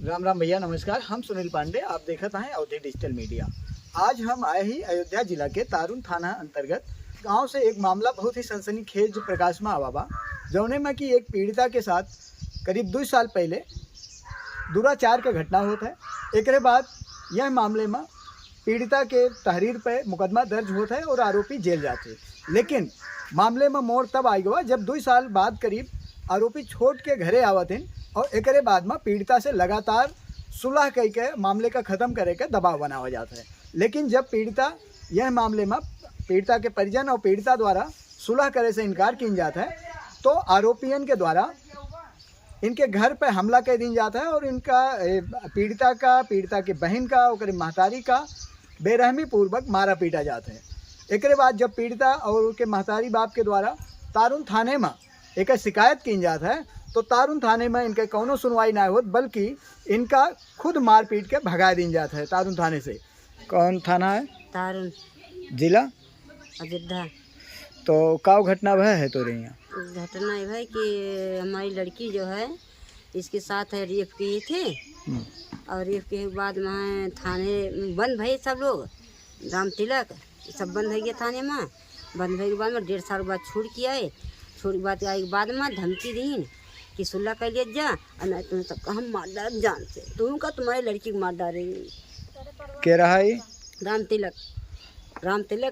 राम राम भैया, नमस्कार। हम सुनील पांडे, आप देखत हैं अवधि डिजिटल मीडिया। आज हम आए ही अयोध्या जिला के तारुन थाना अंतर्गत गांव से एक मामला बहुत ही सनसनीखेज प्रकाश में आवा बा, जौने में कि एक पीड़िता के साथ करीब 2 साल पहले दुराचार का घटना होता है। एक बाद यह मामले में पीड़िता के तहरीर पर मुकदमा दर्ज होता है और आरोपी जेल जाते हैं। लेकिन मामले में मोड़ तब आई गवा जब 2 साल बाद करीब आरोपी छोड़ के घरे आवत हैं और एक बाद में पीड़िता से लगातार सुलह कई के मामले का ख़त्म करे के दबाव बनावा जाता है। लेकिन जब पीड़िता यह मामले में पीड़िता के परिजन और पीड़िता द्वारा सुलह करे से इनकार किया जाता है, तो आरोपियन के द्वारा इनके घर पर हमला कर दिया जाता है और इनका पीड़िता के बहन का और महतारी का बेरहमी पूर्वक मारा पीटा जाता है। एक बाद जब पीड़िता और उनके महतारी बाप के द्वारा तारुन थाने में एक शिकायत की जाता है, तो तारुन थाने में इनके कौनो सुनवाई ना होत, बल्कि इनका खुद मार पीट के भगा दिया जाता है तारुन थाने से। कौन थाना है? तारुन, जिला अयोध्या। तो का घटना वह है तो रही घटना ये है कि हमारी लड़की जो है इसके साथ है रेप किए थे और रेप के बाद में थाने बंद भई सब लोग, राम तिलक सब बंद हो गया थाने में। बंद भई के बाद में 1.5 साल बाद छूट किया है। छूट के बाद आई के बाद में धमकी दी कि सुलह कर लिया जा और नहीं तुम्हें सबका हम मार डाल जान से, तुमका तुम्हारी लड़की को मार डालेंगे। के रहा है? राम तिलक,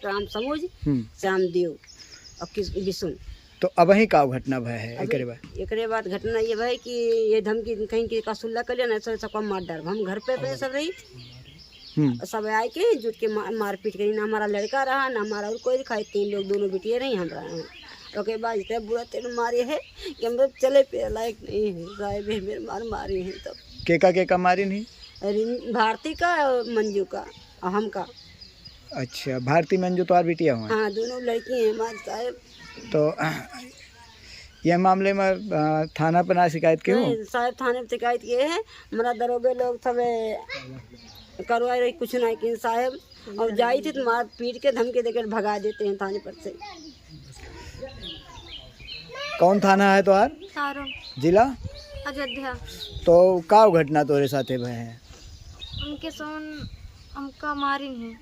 राम समूज, श्याम देव और किस बिसुन। तो अब ही का घटना वह है? एक बाद घटना ये भाई कि ये धमकी कहीं की का सुलह कर लिया ना सबका मार डाल। हम घर पे अपने सब रही सब आए के जुट के मारपीट करी। ना हमारा लड़का रहा ना हमारा और कोई दिखाई, 3 लोग दोनों बेटियाँ रही हमारा। तो बाद इतना बुरा तेल मारे है कि हम लोग चले पे लायक नहीं है। साहब मेरे मारे हैं तब। के का मारी नहीं? भारती का और मंजू का और हम का। अच्छा, भारती मंजू तो और बिटिया हुआ? हाँ, दोनों लड़की हैं हमारे साहब। तो यह मामले में थाना पर ना शिकायत की हो? साहब थाने पर शिकायत किए हैं। हमारा दरोगे लोग सब करवाए रही कुछ नहीं कि साहब, और जाई थी तो मार पीट के धमकी देकर भगा देते हैं थाने पर से। कौन थाना है तो यार? तारुन, जिला अयोध्या। तो का घटना तोरे साथे भय है? उनके सोन हमका मारी नहीं।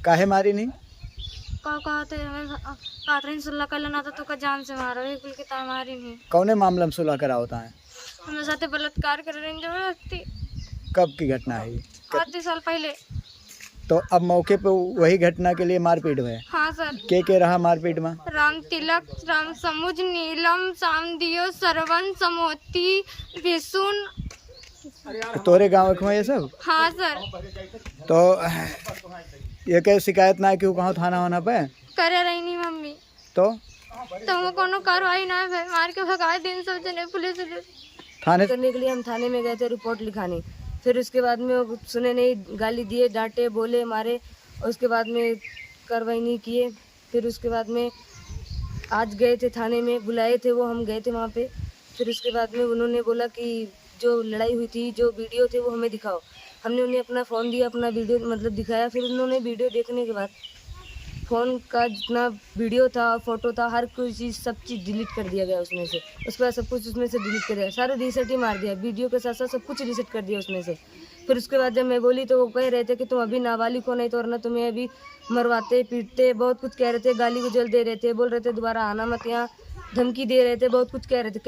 काहे मारी नहीं? कहते कातरीन सुल्ला कर लेना तो का जान से मारो एक कुल के ता मारी नहीं। कौने मामला में सुलह करा होता है? हमें साथे बलात्कार कर रहे जबरदस्ती। कब की घटना है? 8 साल पहले। तो अब मौके पे वही घटना के लिए मारपीट हुए? हाँ सर। के रहा मारपीट में? राम तिलक, राम समुज, नीलम, सामदियो, सरवन, समोती, विसुन। तोरे गाँव में ये सब? हाँ सर। तो ये क्या शिकायत ना क्यों कहाँ थाना होना पे करे रही नहीं मम्मी। तो वो कोनो कार्रवाई ना है, मार के भगाए दिन सब जने पुलिस थाने करने के लिए हम थाने में गए थे रिपोर्ट लिखाने। फिर उसके बाद में वो सुने नहीं, गाली दिए, डांटे, बोले, मारे। उसके बाद में कार्रवाई नहीं किए। फिर उसके बाद में आज गए थे थाने में, बुलाए थे वो, हम गए थे वहाँ पे। फिर उसके बाद में उन्होंने बोला कि जो लड़ाई हुई थी, जो वीडियो थे वो हमें दिखाओ। हमने उन्हें अपना फ़ोन दिया, अपना वीडियो मतलब दिखाया। फिर उन्होंने वीडियो देखने के बाद फ़ोन का जितना वीडियो था, फ़ोटो था, हर कोई चीज़ सब चीज़ डिलीट कर दिया गया उसमें से। उसके बाद सब कुछ उसमें से डिलीट कर दिया, सारे रीसेट ही मार दिया, वीडियो के साथ साथ सब कुछ रीसेट कर दिया उसमें से। फिर उसके बाद जब मैं बोली तो वो कह रहे थे कि तुम अभी नाबालिग हो, नहीं तो वरना तुम्हें अभी मरवाते पीटते, बहुत कुछ कह रहे थे, गाली गुजल दे रहे थे, बोल रहे थे दोबारा आना मत यहाँ, धमकी दे रहे थे, बहुत कुछ कह रहे थे।